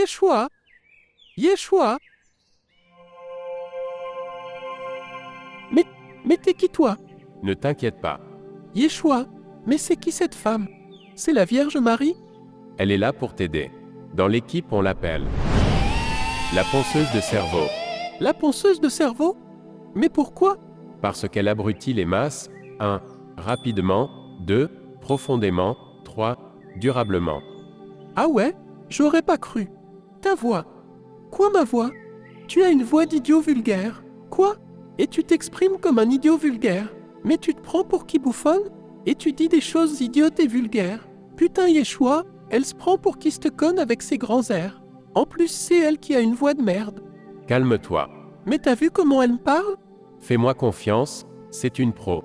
Yeshua! Yeshua! Mais t'es qui toi? Ne t'inquiète pas. Yeshua! Mais c'est qui cette femme? C'est la Vierge Marie? Elle est là pour t'aider. Dans l'équipe, on l'appelle la ponceuse de cerveau. La ponceuse de cerveau? Mais pourquoi? Parce qu'elle abrutit les masses. 1. Rapidement. 2. Profondément. 3. Durablement. Ah ouais? J'aurais pas cru. Ta voix. Quoi ma voix? Tu as une voix d'idiot vulgaire. Quoi? Et tu t'exprimes comme un idiot vulgaire. Mais tu te prends pour qui bouffonne? Et tu dis des choses idiotes et vulgaires. Putain Yeshua, elle se prend pour qui se conne avec ses grands airs. En plus c'est elle qui a une voix de merde. Calme-toi. Mais t'as vu comment elle me parle? Fais-moi confiance, c'est une pro.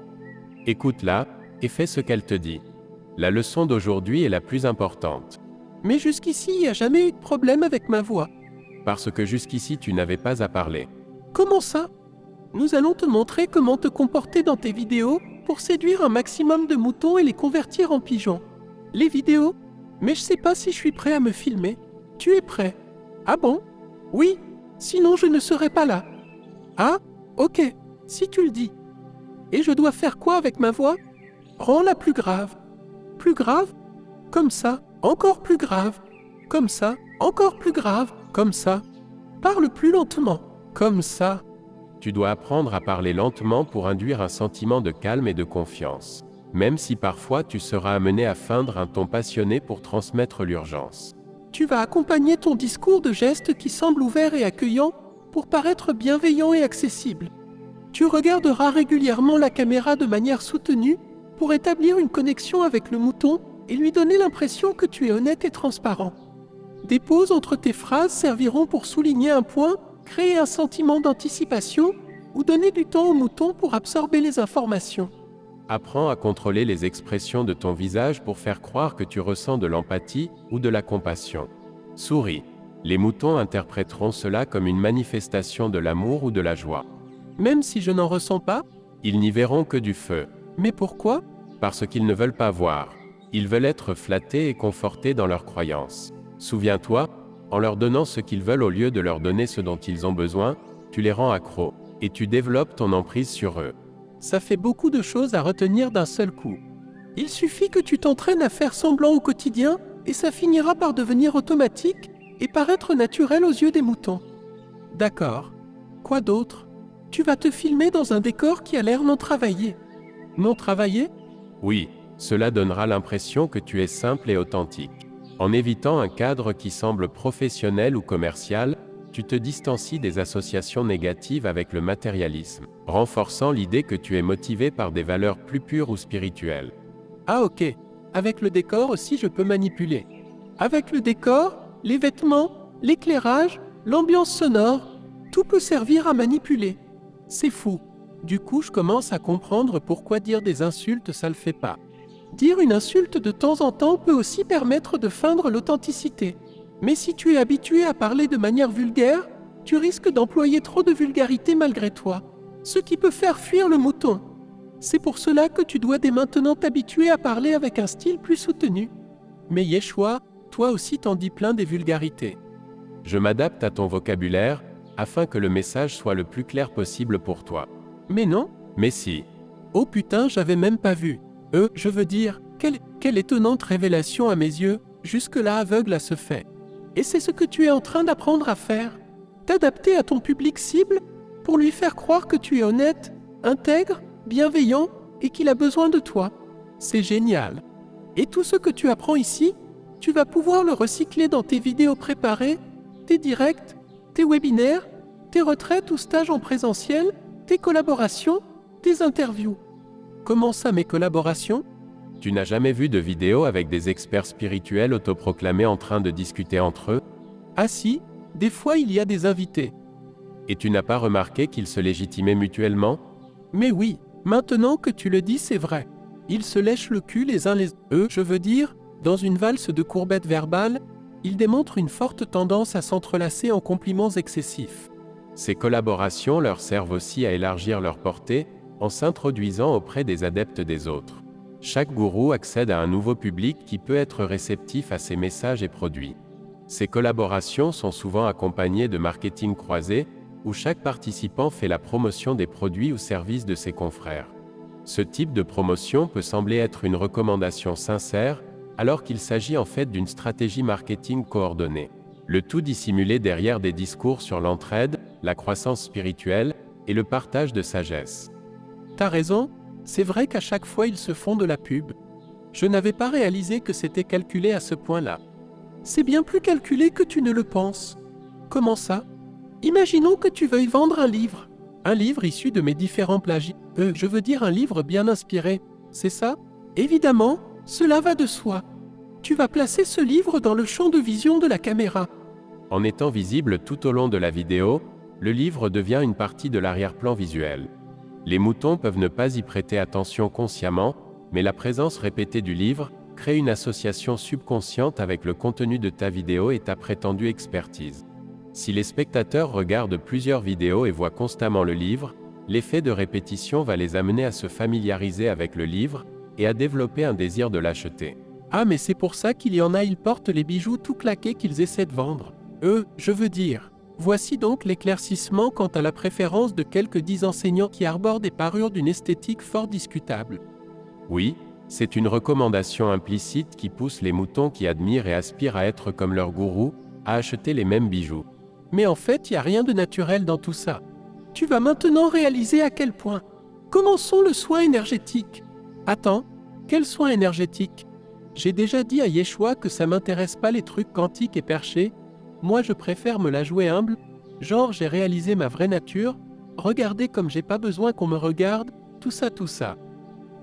Écoute-la, et fais ce qu'elle te dit. La leçon d'aujourd'hui est la plus importante. Mais jusqu'ici, il n'y a jamais eu de problème avec ma voix. Parce que jusqu'ici tu n'avais pas à parler. Comment ça? Nous allons te montrer comment te comporter dans tes vidéos pour séduire un maximum de moutons et les convertir en pigeons. Les vidéos? Mais je sais pas si je suis prêt à me filmer. Tu es prêt? Ah bon? Oui, sinon je ne serai pas là. Ah, ok, si tu le dis. Et je dois faire quoi avec ma voix? Rends-la plus grave. Plus grave? Comme ça, encore plus grave. Comme ça, encore plus grave. Comme ça. Parle plus lentement. Comme ça. Tu dois apprendre à parler lentement pour induire un sentiment de calme et de confiance. Même si parfois tu seras amené à feindre un ton passionné pour transmettre l'urgence. Tu vas accompagner ton discours de gestes qui semblent ouverts et accueillants pour paraître bienveillant et accessible. Tu regarderas régulièrement la caméra de manière soutenue pour établir une connexion avec le mouton et lui donner l'impression que tu es honnête et transparent. Des pauses entre tes phrases serviront pour souligner un point, créer un sentiment d'anticipation ou donner du temps au mouton pour absorber les informations. Apprends à contrôler les expressions de ton visage pour faire croire que tu ressens de l'empathie ou de la compassion. Souris. Les moutons interpréteront cela comme une manifestation de l'amour ou de la joie. Même si je n'en ressens pas? Ils n'y verront que du feu. Mais pourquoi? Parce qu'ils ne veulent pas voir. Ils veulent être flattés et confortés dans leurs croyances. Souviens-toi, en leur donnant ce qu'ils veulent au lieu de leur donner ce dont ils ont besoin, tu les rends accros, et tu développes ton emprise sur eux. Ça fait beaucoup de choses à retenir d'un seul coup. Il suffit que tu t'entraînes à faire semblant au quotidien, et ça finira par devenir automatique et paraître naturel aux yeux des moutons. D'accord. Quoi d'autre? Tu vas te filmer dans un décor qui a l'air non travaillé. Non travaillé? Oui, cela donnera l'impression que tu es simple et authentique. En évitant un cadre qui semble professionnel ou commercial, tu te distancies des associations négatives avec le matérialisme, renforçant l'idée que tu es motivé par des valeurs plus pures ou spirituelles. Ah ok. Avec le décor aussi je peux manipuler. Avec le décor, les vêtements, l'éclairage, l'ambiance sonore, tout peut servir à manipuler. C'est fou. Du coup, je commence à comprendre pourquoi dire des insultes, ça le fait pas. Dire une insulte de temps en temps peut aussi permettre de feindre l'authenticité. Mais si tu es habitué à parler de manière vulgaire, tu risques d'employer trop de vulgarité malgré toi, ce qui peut faire fuir le mouton. C'est pour cela que tu dois dès maintenant t'habituer à parler avec un style plus soutenu. Mais Yeshua, toi aussi t'en dis plein des vulgarités. Je m'adapte à ton vocabulaire, afin que le message soit le plus clair possible pour toi. Mais non? Mais si. Oh putain, j'avais même pas vu. Je veux dire, quelle étonnante révélation à mes yeux, jusque-là aveugle à ce fait. Et c'est ce que tu es en train d'apprendre à faire. T'adapter à ton public cible pour lui faire croire que tu es honnête, intègre, bienveillant et qu'il a besoin de toi. C'est génial. Et tout ce que tu apprends ici, tu vas pouvoir le recycler dans tes vidéos préparées, tes directs, tes webinaires, tes retraites ou stages en présentiel, tes collaborations, tes interviews. Comment ça mes collaborations? Tu n'as jamais vu de vidéo avec des experts spirituels autoproclamés en train de discuter entre eux? Ah si, des fois il y a des invités. Et tu n'as pas remarqué qu'ils se légitimaient mutuellement? Mais oui, maintenant que tu le dis, c'est vrai. Ils se lèchent le cul les uns les autres. Je veux dire, dans une valse de courbettes verbales, ils démontrent une forte tendance à s'entrelacer en compliments excessifs. Ces collaborations leur servent aussi à élargir leur portée, en s'introduisant auprès des adeptes des autres. Chaque gourou accède à un nouveau public qui peut être réceptif à ses messages et produits. Ces collaborations sont souvent accompagnées de marketing croisé, où chaque participant fait la promotion des produits ou services de ses confrères. Ce type de promotion peut sembler être une recommandation sincère, alors qu'il s'agit en fait d'une stratégie marketing coordonnée. Le tout dissimulé derrière des discours sur l'entraide, la croissance spirituelle et le partage de sagesse. T'as raison, c'est vrai qu'à chaque fois ils se font de la pub. Je n'avais pas réalisé que c'était calculé à ce point-là. C'est bien plus calculé que tu ne le penses. Comment ça? Imaginons que tu veuilles vendre un livre. Un livre issu de mes différents plagiats. Je veux dire un livre bien inspiré. C'est ça? Évidemment, cela va de soi. Tu vas placer ce livre dans le champ de vision de la caméra. En étant visible tout au long de la vidéo, le livre devient une partie de l'arrière-plan visuel. Les moutons peuvent ne pas y prêter attention consciemment, mais la présence répétée du livre crée une association subconsciente avec le contenu de ta vidéo et ta prétendue expertise. Si les spectateurs regardent plusieurs vidéos et voient constamment le livre, l'effet de répétition va les amener à se familiariser avec le livre et à développer un désir de l'acheter. Ah mais c'est pour ça qu'il y en a, ils portent les bijoux tout claqués qu'ils essaient de vendre. Je veux dire. Voici donc l'éclaircissement quant à la préférence de quelques 10 enseignants qui arborent des parures d'une esthétique fort discutable. Oui, c'est une recommandation implicite qui pousse les moutons qui admirent et aspirent à être comme leur gourou, à acheter les mêmes bijoux. Mais en fait, il n'y a rien de naturel dans tout ça. Tu vas maintenant réaliser à quel point. Commençons le soin énergétique. Attends, quel soin énergétique? J'ai déjà dit à Yeshua que ça m'intéresse pas les trucs quantiques et perchés. Moi, je préfère me la jouer humble. Genre, j'ai réalisé ma vraie nature. Regardez comme j'ai pas besoin qu'on me regarde. Tout ça.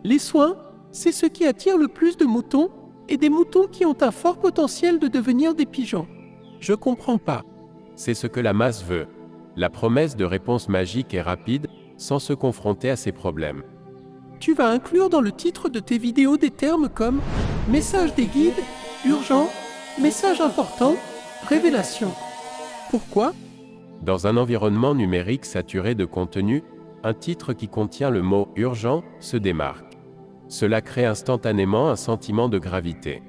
Les soins, c'est ce qui attire le plus de moutons, et des moutons qui ont un fort potentiel de devenir des pigeons. Je comprends pas. C'est ce que la masse veut. La promesse de réponse magique et rapide, sans se confronter à ses problèmes. Tu vas inclure dans le titre de tes vidéos des termes comme « message des guides »,« urgent »,« message important »,« révélation ». Pourquoi? Dans un environnement numérique saturé de contenu, un titre qui contient le mot « urgent » se démarque. Cela crée instantanément un sentiment de gravité.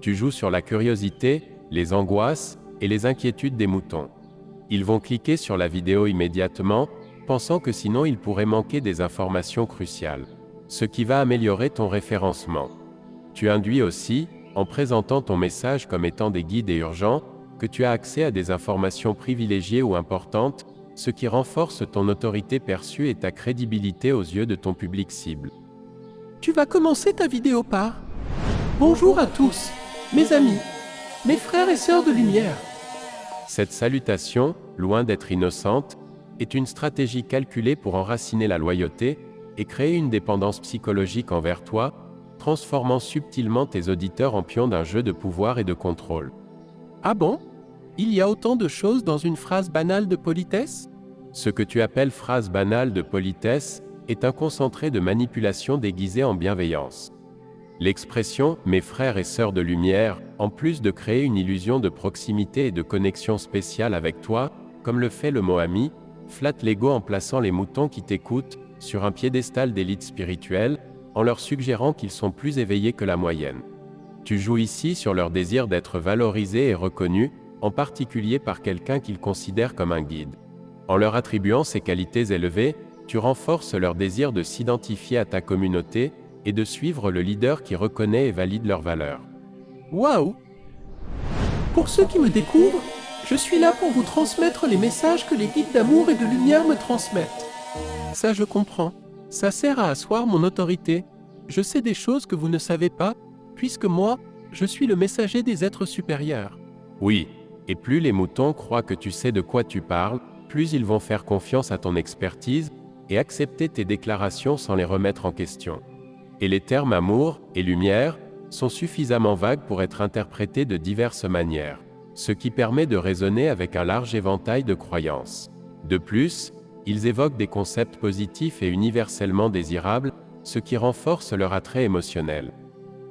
Tu joues sur la curiosité, les angoisses et les inquiétudes des moutons. Ils vont cliquer sur la vidéo immédiatement, pensant que sinon ils pourraient manquer des informations cruciales. Ce qui va améliorer ton référencement. Tu induis aussi, en présentant ton message comme étant des guides et urgents, que tu as accès à des informations privilégiées ou importantes, ce qui renforce ton autorité perçue et ta crédibilité aux yeux de ton public cible. Tu vas commencer ta vidéo par « Bonjour à tous, mes amis, mes frères et sœurs de lumière ». Cette salutation, loin d'être innocente, est une stratégie calculée pour enraciner la loyauté et créer une dépendance psychologique envers toi, transformant subtilement tes auditeurs en pions d'un jeu de pouvoir et de contrôle. Ah bon? Il y a autant de choses dans une phrase banale de politesse? Ce que tu appelles phrase banale de politesse est un concentré de manipulation déguisé en bienveillance. L'expression « mes frères et sœurs de lumière », en plus de créer une illusion de proximité et de connexion spéciale avec toi, comme le fait le mot ami, flatte l'ego en plaçant les moutons qui t'écoutent sur un piédestal d'élite spirituelle, en leur suggérant qu'ils sont plus éveillés que la moyenne. Tu joues ici sur leur désir d'être valorisés et reconnus, en particulier par quelqu'un qu'ils considèrent comme un guide. En leur attribuant ces qualités élevées, tu renforces leur désir de s'identifier à ta communauté et de suivre le leader qui reconnaît et valide leurs valeurs. Waouh! Pour ceux qui me découvrent, je suis là pour vous transmettre les messages que les guides d'amour et de lumière me transmettent. Ça je comprends. Ça sert à asseoir mon autorité. Je sais des choses que vous ne savez pas, puisque moi, je suis le messager des êtres supérieurs. Oui, et plus les moutons croient que tu sais de quoi tu parles, plus ils vont faire confiance à ton expertise et accepter tes déclarations sans les remettre en question. Et les termes amour et lumière sont suffisamment vagues pour être interprétés de diverses manières, ce qui permet de raisonner avec un large éventail de croyances. De plus, ils évoquent des concepts positifs et universellement désirables, ce qui renforce leur attrait émotionnel.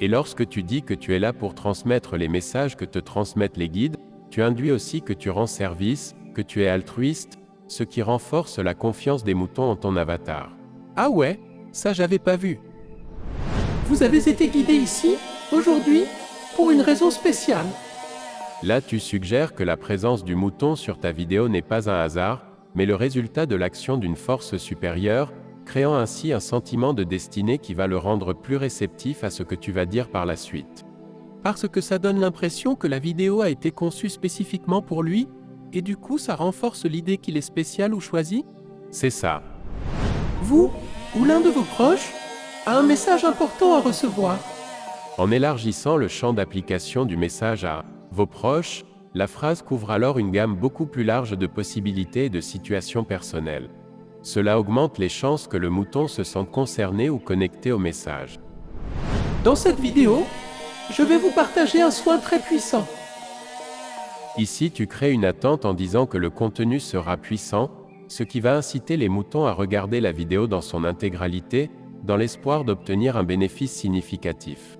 Et lorsque tu dis que tu es là pour transmettre les messages que te transmettent les guides, tu induis aussi que tu rends service, que tu es altruiste, ce qui renforce la confiance des moutons en ton avatar. Ah ouais, ça j'avais pas vu. Vous avez été guidé ici, aujourd'hui, pour une raison spéciale. Là, tu suggères que la présence du mouton sur ta vidéo n'est pas un hasard, mais le résultat de l'action d'une force supérieure, créant ainsi un sentiment de destinée qui va le rendre plus réceptif à ce que tu vas dire par la suite. Parce que ça donne l'impression que la vidéo a été conçue spécifiquement pour lui, et du coup ça renforce l'idée qu'il est spécial ou choisi? C'est ça. Vous, ou l'un de vos proches, a un message important à recevoir. En élargissant le champ d'application du message à vos proches, la phrase couvre alors une gamme beaucoup plus large de possibilités et de situations personnelles. Cela augmente les chances que le mouton se sente concerné ou connecté au message. Dans cette vidéo, je vais vous partager un soin très puissant. Ici, tu crées une attente en disant que le contenu sera puissant, ce qui va inciter les moutons à regarder la vidéo dans son intégralité, dans l'espoir d'obtenir un bénéfice significatif.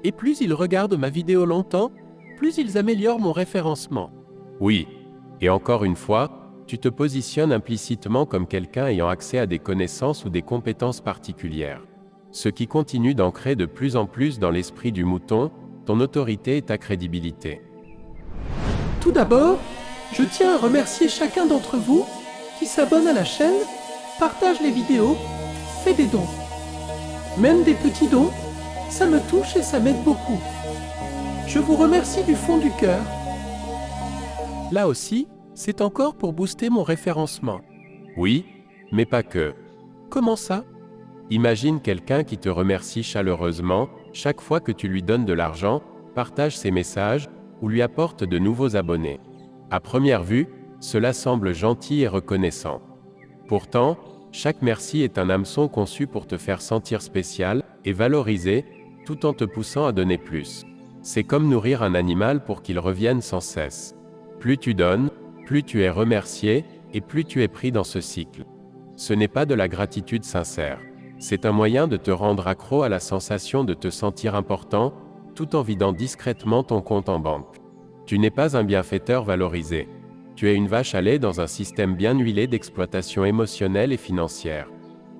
Et plus ils regardent ma vidéo longtemps, plus ils améliorent mon référencement. Oui. Et encore une fois, tu te positionnes implicitement comme quelqu'un ayant accès à des connaissances ou des compétences particulières. Ce qui continue d'ancrer de plus en plus dans l'esprit du mouton, ton autorité et ta crédibilité. Tout d'abord, je tiens à remercier chacun d'entre vous qui s'abonne à la chaîne, partage les vidéos, fait des dons. Même des petits dons, ça me touche et ça m'aide beaucoup. Je vous remercie du fond du cœur. Là aussi, c'est encore pour booster mon référencement. Oui, mais pas que. Comment ça? Imagine quelqu'un qui te remercie chaleureusement chaque fois que tu lui donnes de l'argent, partage ses messages ou lui apporte de nouveaux abonnés. À première vue, cela semble gentil et reconnaissant. Pourtant, chaque merci est un hameçon conçu pour te faire sentir spécial et valorisé, tout en te poussant à donner plus. C'est comme nourrir un animal pour qu'il revienne sans cesse. Plus tu donnes, plus tu es remercié, et plus tu es pris dans ce cycle. Ce n'est pas de la gratitude sincère. C'est un moyen de te rendre accro à la sensation de te sentir important, tout en vidant discrètement ton compte en banque. Tu n'es pas un bienfaiteur valorisé. Tu es une vache à lait dans un système bien huilé d'exploitation émotionnelle et financière.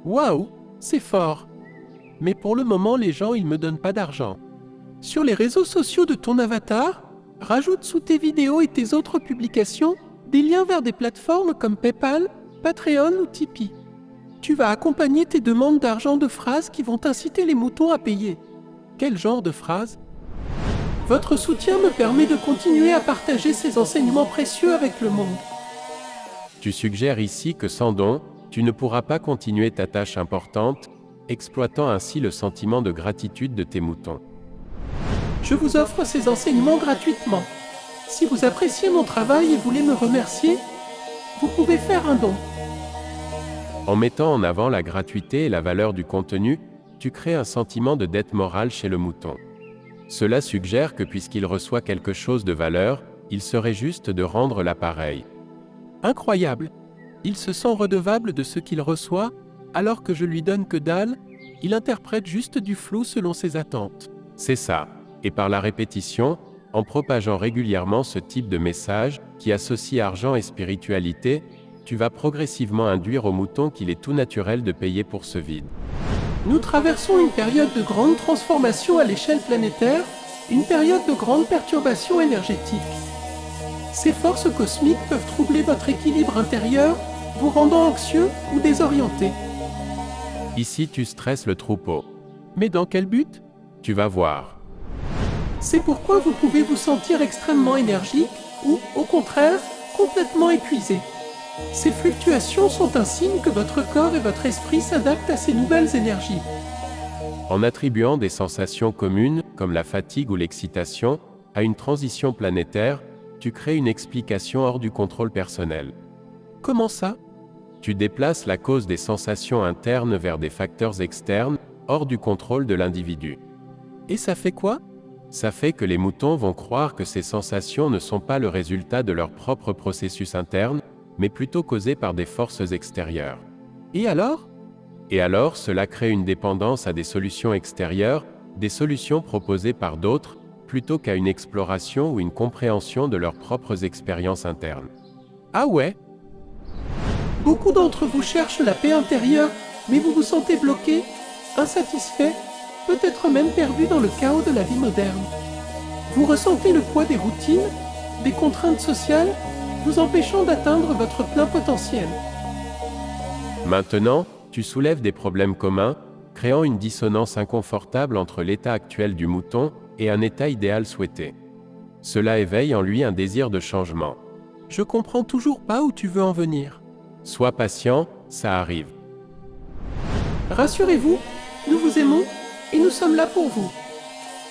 Waouh, c'est fort. Mais pour le moment, les gens, ils me donnent pas d'argent. Sur les réseaux sociaux de ton avatar, rajoute sous tes vidéos et tes autres publications des liens vers des plateformes comme PayPal, Patreon ou Tipeee. Tu vas accompagner tes demandes d'argent de phrases qui vont inciter les moutons à payer. Quel genre de phrases? Votre soutien me permet de continuer à partager ces enseignements précieux avec le monde. Tu suggères ici que sans don, tu ne pourras pas continuer ta tâche importante, exploitant ainsi le sentiment de gratitude de tes moutons. Je vous offre ces enseignements gratuitement. Si vous appréciez mon travail et voulez me remercier, vous pouvez faire un don. En mettant en avant la gratuité et la valeur du contenu, tu crées un sentiment de dette morale chez le mouton. Cela suggère que puisqu'il reçoit quelque chose de valeur, il serait juste de rendre l'appareil. Incroyable. Il se sent redevable de ce qu'il reçoit, alors que je lui donne que dalle, il interprète juste du flou selon ses attentes. C'est ça. Et par la répétition, en propageant régulièrement ce type de message, qui associe argent et spiritualité, tu vas progressivement induire au mouton qu'il est tout naturel de payer pour ce vide. Nous traversons une période de grande transformation à l'échelle planétaire, une période de grande perturbation énergétique. Ces forces cosmiques peuvent troubler votre équilibre intérieur, vous rendant anxieux ou désorienté. Ici, tu stresses le troupeau. Mais dans quel but? Tu vas voir. C'est pourquoi vous pouvez vous sentir extrêmement énergique ou, au contraire, complètement épuisé. Ces fluctuations sont un signe que votre corps et votre esprit s'adaptent à ces nouvelles énergies. En attribuant des sensations communes, comme la fatigue ou l'excitation, à une transition planétaire, tu crées une explication hors du contrôle personnel. Comment ça? Tu déplaces la cause des sensations internes vers des facteurs externes, hors du contrôle de l'individu. Et ça fait quoi? Ça fait que les moutons vont croire que ces sensations ne sont pas le résultat de leur propre processus interne, mais plutôt causées par des forces extérieures. Et alors? Et alors, cela crée une dépendance à des solutions extérieures, des solutions proposées par d'autres, plutôt qu'à une exploration ou une compréhension de leurs propres expériences internes. Ah ouais? Beaucoup d'entre vous cherchent la paix intérieure, mais vous vous sentez bloqué, insatisfait, peut-être même perdu dans le chaos de la vie moderne. Vous ressentez le poids des routines, des contraintes sociales, vous empêchant d'atteindre votre plein potentiel. Maintenant, tu soulèves des problèmes communs, créant une dissonance inconfortable entre l'état actuel du mouton et un état idéal souhaité. Cela éveille en lui un désir de changement. Je comprends toujours pas où tu veux en venir. Sois patient, ça arrive. Rassurez-vous, nous vous aimons et nous sommes là pour vous.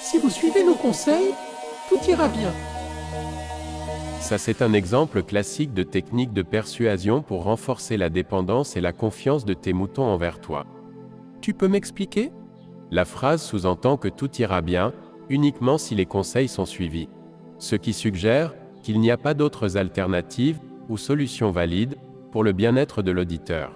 Si vous suivez nos conseils, tout ira bien. Ça, c'est un exemple classique de technique de persuasion pour renforcer la dépendance et la confiance de tes moutons envers toi. Tu peux m'expliquer? La phrase sous-entend que tout ira bien, uniquement si les conseils sont suivis. Ce qui suggère qu'il n'y a pas d'autres alternatives ou solutions valides pour le bien-être de l'auditeur.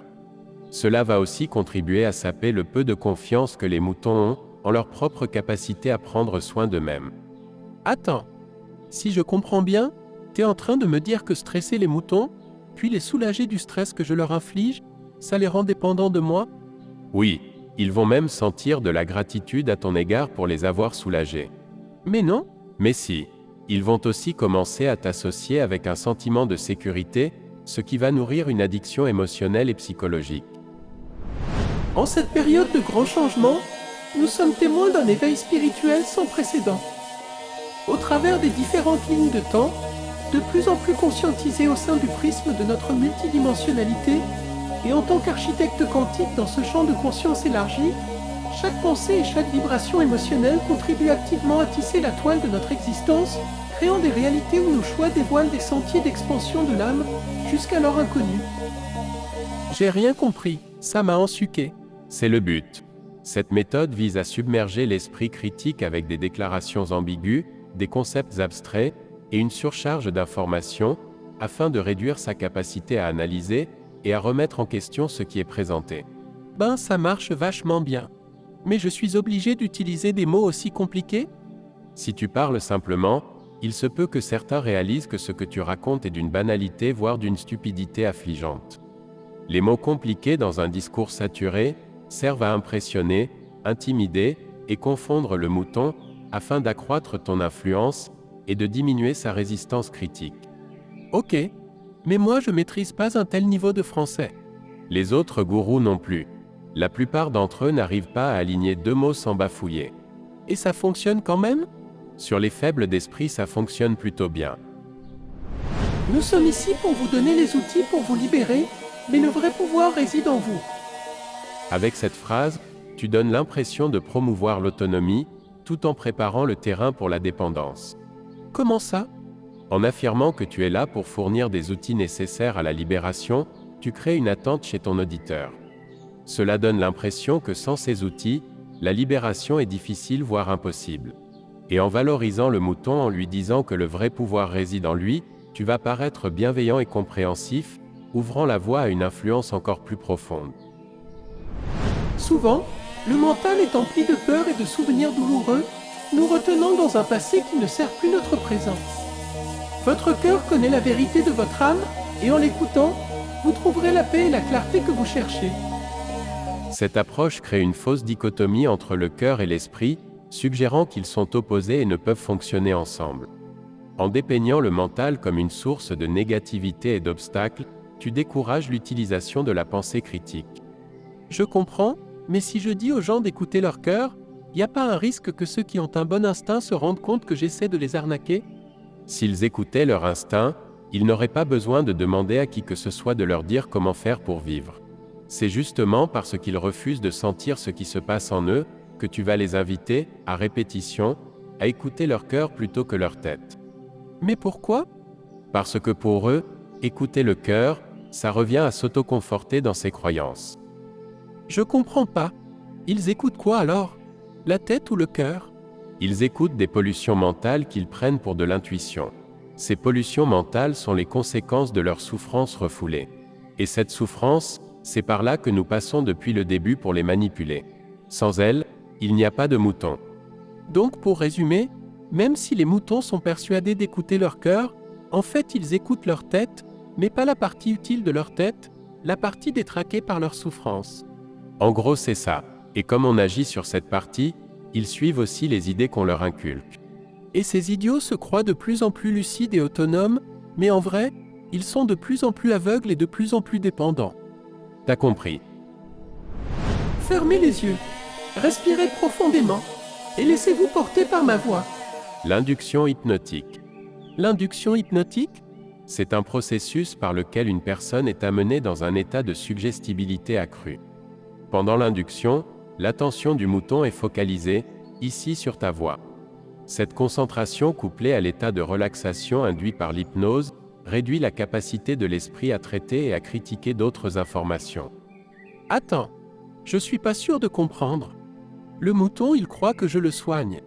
Cela va aussi contribuer à saper le peu de confiance que les moutons ont en leur propre capacité à prendre soin d'eux-mêmes. Attends. Si je comprends bien, t'es en train de me dire que stresser les moutons, puis les soulager du stress que je leur inflige, ça les rend dépendants de moi? Oui, ils vont même sentir de la gratitude à ton égard pour les avoir soulagés. Mais non. Mais si, ils vont aussi commencer à t'associer avec un sentiment de sécurité, ce qui va nourrir une addiction émotionnelle et psychologique. En cette période de grands changements, nous sommes témoins d'un éveil spirituel sans précédent. Au travers des différentes lignes de temps, de plus en plus conscientisés au sein du prisme de notre multidimensionnalité, et en tant qu'architecte quantique dans ce champ de conscience élargi, chaque pensée et chaque vibration émotionnelle contribue activement à tisser la toile de notre existence, créant des réalités où nos choix dévoilent des sentiers d'expansion de l'âme, jusqu'alors inconnus. J'ai rien compris, ça m'a ensuqué. C'est le but. Cette méthode vise à submerger l'esprit critique avec des déclarations ambiguës, des concepts abstraits et une surcharge d'informations, afin de réduire sa capacité à analyser et à remettre en question ce qui est présenté. Ben, ça marche vachement bien. Mais je suis obligé d'utiliser des mots aussi compliqués? Si tu parles simplement, il se peut que certains réalisent que ce que tu racontes est d'une banalité voire d'une stupidité affligeante. Les mots compliqués dans un discours saturé servent à impressionner, intimider et confondre le mouton afin d'accroître ton influence et de diminuer sa résistance critique. Ok, mais moi je maîtrise pas un tel niveau de français. Les autres gourous non plus. La plupart d'entre eux n'arrivent pas à aligner deux mots sans bafouiller. Et ça fonctionne quand même? Sur les faibles d'esprit, ça fonctionne plutôt bien. Nous sommes ici pour vous donner les outils pour vous libérer, mais le vrai pouvoir réside en vous. Avec cette phrase, tu donnes l'impression de promouvoir l'autonomie, tout en préparant le terrain pour la dépendance. Comment ça? En affirmant que tu es là pour fournir des outils nécessaires à la libération, tu crées une attente chez ton auditeur. Cela donne l'impression que sans ces outils, la libération est difficile voire impossible. Et en valorisant le mouton en lui disant que le vrai pouvoir réside en lui, tu vas paraître bienveillant et compréhensif, ouvrant la voie à une influence encore plus profonde. Souvent, le mental est empli de peur et de souvenirs douloureux, nous retenant dans un passé qui ne sert plus notre présent. Votre cœur connaît la vérité de votre âme, et en l'écoutant, vous trouverez la paix et la clarté que vous cherchez. Cette approche crée une fausse dichotomie entre le cœur et l'esprit, suggérant qu'ils sont opposés et ne peuvent fonctionner ensemble. En dépeignant le mental comme une source de négativité et d'obstacles, tu décourages l'utilisation de la pensée critique. Je comprends, mais si je dis aux gens d'écouter leur cœur, y a pas un risque que ceux qui ont un bon instinct se rendent compte que j'essaie de les arnaquer? S'ils écoutaient leur instinct, ils n'auraient pas besoin de demander à qui que ce soit de leur dire comment faire pour vivre. C'est justement parce qu'ils refusent de sentir ce qui se passe en eux, que tu vas les inviter, à répétition, à écouter leur cœur plutôt que leur tête. Mais pourquoi? Parce que pour eux, écouter le cœur, ça revient à s'autoconforter dans ses croyances. Je comprends pas. Ils écoutent quoi alors? La tête ou le cœur? Ils écoutent des pollutions mentales qu'ils prennent pour de l'intuition. Ces pollutions mentales sont les conséquences de leur souffrance refoulée. Et cette souffrance, c'est par là que nous passons depuis le début pour les manipuler. Sans elle, il n'y a pas de moutons. Donc pour résumer, même si les moutons sont persuadés d'écouter leur cœur, en fait ils écoutent leur tête, mais pas la partie utile de leur tête, la partie détraquée par leur souffrance. En gros c'est ça, et comme on agit sur cette partie, ils suivent aussi les idées qu'on leur inculque. Et ces idiots se croient de plus en plus lucides et autonomes, mais en vrai, ils sont de plus en plus aveugles et de plus en plus dépendants. T'as compris. Fermez les yeux, respirez profondément, et laissez-vous porter par ma voix. L'induction hypnotique. L'induction hypnotique? C'est un processus par lequel une personne est amenée dans un état de suggestibilité accrue. Pendant l'induction, l'attention du mouton est focalisée, ici sur ta voix. Cette concentration couplée à l'état de relaxation induit par l'hypnose, réduit la capacité de l'esprit à traiter et à critiquer d'autres informations. Attends, je suis pas sûr de comprendre. Le mouton, il croit que je le soigne.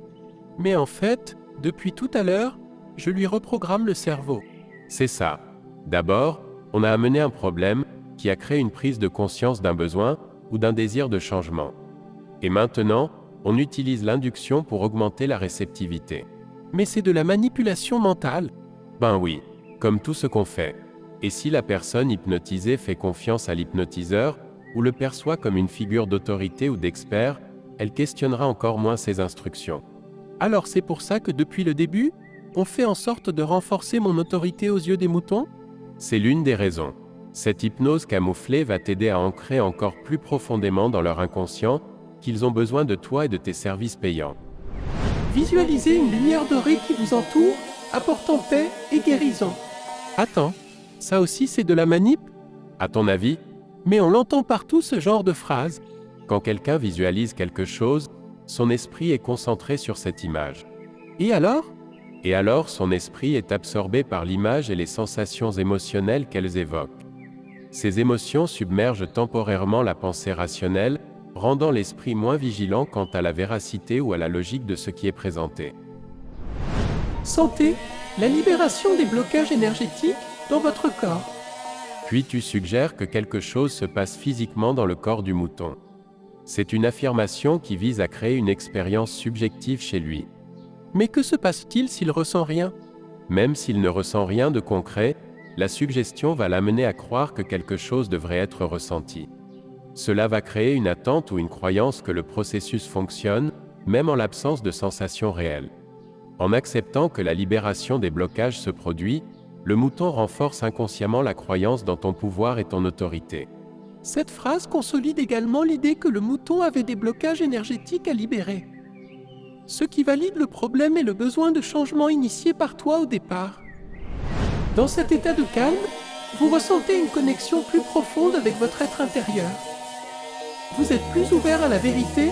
Mais en fait, depuis tout à l'heure, je lui reprogramme le cerveau. C'est ça. D'abord, on a amené un problème qui a créé une prise de conscience d'un besoin ou d'un désir de changement. Et maintenant, on utilise l'induction pour augmenter la réceptivité. Mais c'est de la manipulation mentale. Ben oui, comme tout ce qu'on fait. Et si la personne hypnotisée fait confiance à l'hypnotiseur, ou le perçoit comme une figure d'autorité ou d'expert, elle questionnera encore moins ses instructions. Alors c'est pour ça que depuis le début, on fait en sorte de renforcer mon autorité aux yeux des moutons? C'est l'une des raisons. Cette hypnose camouflée va t'aider à ancrer encore plus profondément dans leur inconscient qu'ils ont besoin de toi et de tes services payants. Visualisez une lumière dorée qui vous entoure, apportant paix et guérison. Attends, ça aussi c'est de la manip? À ton avis? Mais on l'entend partout ce genre de phrase. Quand quelqu'un visualise quelque chose, son esprit est concentré sur cette image. Et alors? Et alors son esprit est absorbé par l'image et les sensations émotionnelles qu'elles évoquent. Ces émotions submergent temporairement la pensée rationnelle, rendant l'esprit moins vigilant quant à la véracité ou à la logique de ce qui est présenté. Sentez la libération des blocages énergétiques dans votre corps. Puis tu suggères que quelque chose se passe physiquement dans le corps du mouton. C'est une affirmation qui vise à créer une expérience subjective chez lui. Mais que se passe-t-il s'il ressent rien? Même s'il ne ressent rien de concret, la suggestion va l'amener à croire que quelque chose devrait être ressenti. Cela va créer une attente ou une croyance que le processus fonctionne, même en l'absence de sensations réelles. En acceptant que la libération des blocages se produit, le mouton renforce inconsciemment la croyance dans ton pouvoir et ton autorité. Cette phrase consolide également l'idée que le mouton avait des blocages énergétiques à libérer. Ce qui valide le problème et le besoin de changement initié par toi au départ. Dans cet état de calme, vous ressentez une connexion plus profonde avec votre être intérieur. Vous êtes plus ouvert à la vérité,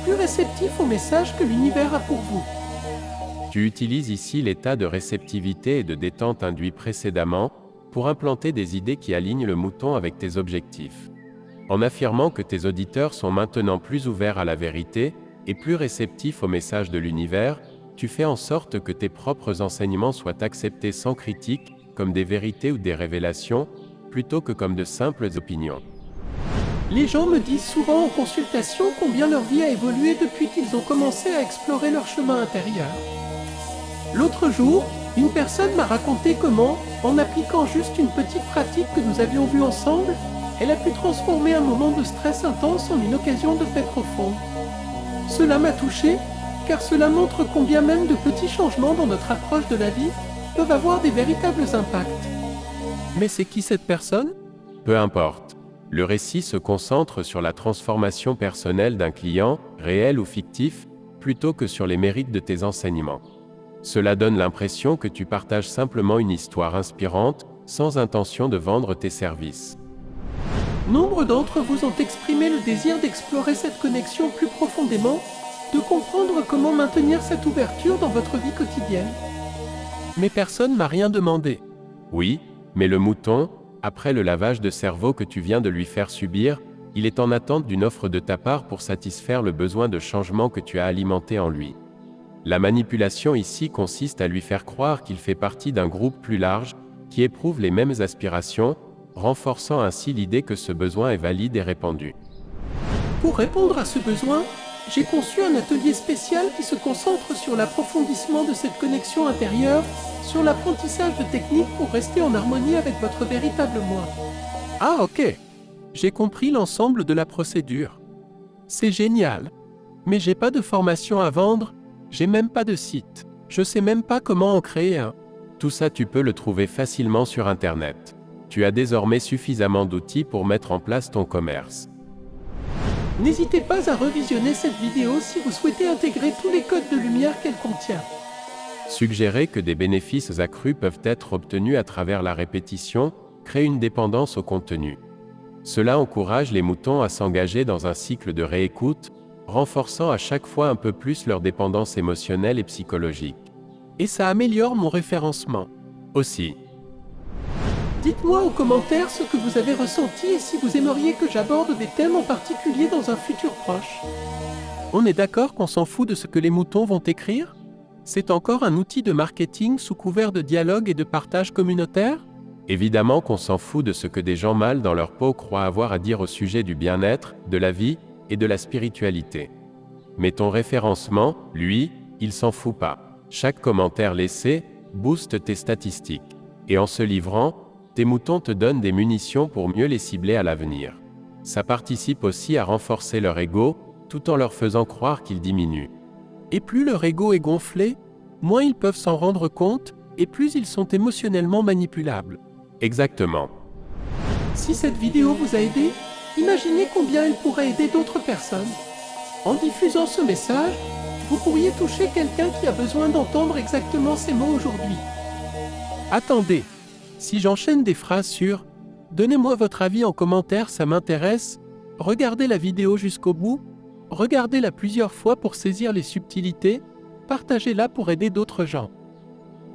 plus réceptif aux messages que l'univers a pour vous. Tu utilises ici l'état de réceptivité et de détente induit précédemment pour implanter des idées qui alignent le mouton avec tes objectifs. En affirmant que tes auditeurs sont maintenant plus ouverts à la vérité et plus réceptifs aux messages de l'univers, tu fais en sorte que tes propres enseignements soient acceptés sans critique, comme des vérités ou des révélations, plutôt que comme de simples opinions. Les gens me disent souvent en consultation combien leur vie a évolué depuis qu'ils ont commencé à explorer leur chemin intérieur. L'autre jour, une personne m'a raconté comment, en appliquant juste une petite pratique que nous avions vue ensemble, elle a pu transformer un moment de stress intense en une occasion de paix profonde. Cela m'a touché, car cela montre combien même de petits changements dans notre approche de la vie peuvent avoir des véritables impacts. Mais c'est qui cette personne? Peu importe. Le récit se concentre sur la transformation personnelle d'un client, réel ou fictif, plutôt que sur les mérites de tes enseignements. Cela donne l'impression que tu partages simplement une histoire inspirante, sans intention de vendre tes services. Nombre d'entre vous ont exprimé le désir d'explorer cette connexion plus profondément, de comprendre comment maintenir cette ouverture dans votre vie quotidienne. Mais personne m'a rien demandé. Oui, mais le mouton, après le lavage de cerveau que tu viens de lui faire subir, il est en attente d'une offre de ta part pour satisfaire le besoin de changement que tu as alimenté en lui. La manipulation ici consiste à lui faire croire qu'il fait partie d'un groupe plus large, qui éprouve les mêmes aspirations, renforçant ainsi l'idée que ce besoin est valide et répandu. Pour répondre à ce besoin, j'ai conçu un atelier spécial qui se concentre sur l'approfondissement de cette connexion intérieure, sur l'apprentissage de techniques pour rester en harmonie avec votre véritable moi. Ah ok, j'ai compris l'ensemble de la procédure. C'est génial. Mais j'ai pas de formation à vendre, j'ai même pas de site. Je sais même pas comment en créer un. Tout ça tu peux le trouver facilement sur Internet. Tu as désormais suffisamment d'outils pour mettre en place ton commerce. N'hésitez pas à revisionner cette vidéo si vous souhaitez intégrer tous les codes de lumière qu'elle contient. Suggérer que des bénéfices accrus peuvent être obtenus à travers la répétition crée une dépendance au contenu. Cela encourage les moutons à s'engager dans un cycle de réécoute, renforçant à chaque fois un peu plus leur dépendance émotionnelle et psychologique. Et ça améliore mon référencement. Aussi, Dites-moi en commentaire ce que vous avez ressenti et si vous aimeriez que j'aborde des thèmes en particulier dans un futur proche. On est d'accord qu'on s'en fout de ce que les moutons vont écrire? C'est encore un outil de marketing sous couvert de dialogue et de partage communautaire? évidemment qu'on s'en fout de ce que des gens mal dans leur peau croient avoir à dire au sujet du bien-être, de la vie et de la spiritualité. Mais ton référencement, lui, il s'en fout pas. Chaque commentaire laissé booste tes statistiques. Et en se livrant, tes moutons te donnent des munitions pour mieux les cibler à l'avenir. Ça participe aussi à renforcer leur ego, tout en leur faisant croire qu'ils diminuent. Et plus leur ego est gonflé, moins ils peuvent s'en rendre compte et plus ils sont émotionnellement manipulables. Exactement. Si cette vidéo vous a aidé, imaginez combien elle pourrait aider d'autres personnes. En diffusant ce message, vous pourriez toucher quelqu'un qui a besoin d'entendre exactement ces mots aujourd'hui. Attendez, si j'enchaîne des phrases sur « Donnez-moi votre avis en commentaire, ça m'intéresse », regardez la vidéo jusqu'au bout, regardez-la plusieurs fois pour saisir les subtilités, partagez-la pour aider d'autres gens.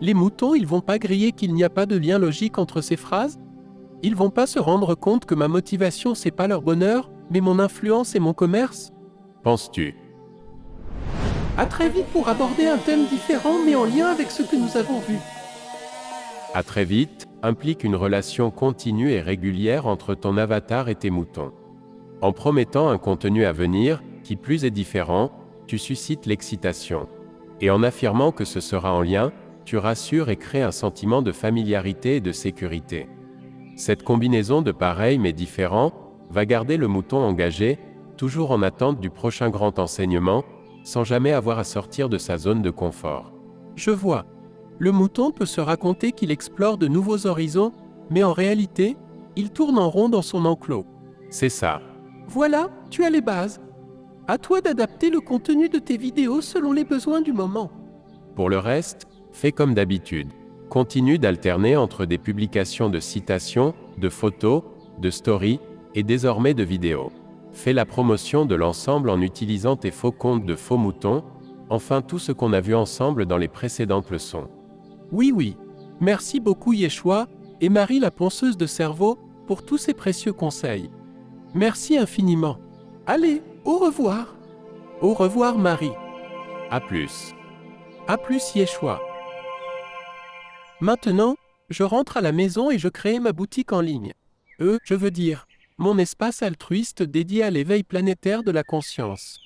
Les moutons, ils vont pas griller qu'il n'y a pas de lien logique entre ces phrases? Ils vont pas se rendre compte que ma motivation, c'est pas leur bonheur, mais mon influence et mon commerce? Penses-tu? À très vite pour aborder un thème différent mais en lien avec ce que nous avons vu. À très vite implique une relation continue et régulière entre ton avatar et tes moutons. En promettant un contenu à venir, qui plus est différent, tu suscites l'excitation. Et en affirmant que ce sera en lien, tu rassures et crées un sentiment de familiarité et de sécurité. Cette combinaison de pareil mais différent va garder le mouton engagé, toujours en attente du prochain grand enseignement, sans jamais avoir à sortir de sa zone de confort. Je vois. Le mouton peut se raconter qu'il explore de nouveaux horizons, mais en réalité, il tourne en rond dans son enclos. C'est ça. Voilà, tu as les bases. À toi d'adapter le contenu de tes vidéos selon les besoins du moment. Pour le reste, fais comme d'habitude. Continue d'alterner entre des publications de citations, de photos, de stories et désormais de vidéos. Fais la promotion de l'ensemble en utilisant tes faux comptes de faux moutons, enfin tout ce qu'on a vu ensemble dans les précédentes leçons. Oui. Merci beaucoup Yeshua et Marie la ponceuse de cerveau pour tous ces précieux conseils. Merci infiniment. Allez, au revoir. Au revoir Marie. À plus. À plus Yeshua. Maintenant, je rentre à la maison et je crée ma boutique en ligne. Je veux dire, mon espace altruiste dédié à l'éveil planétaire de la conscience.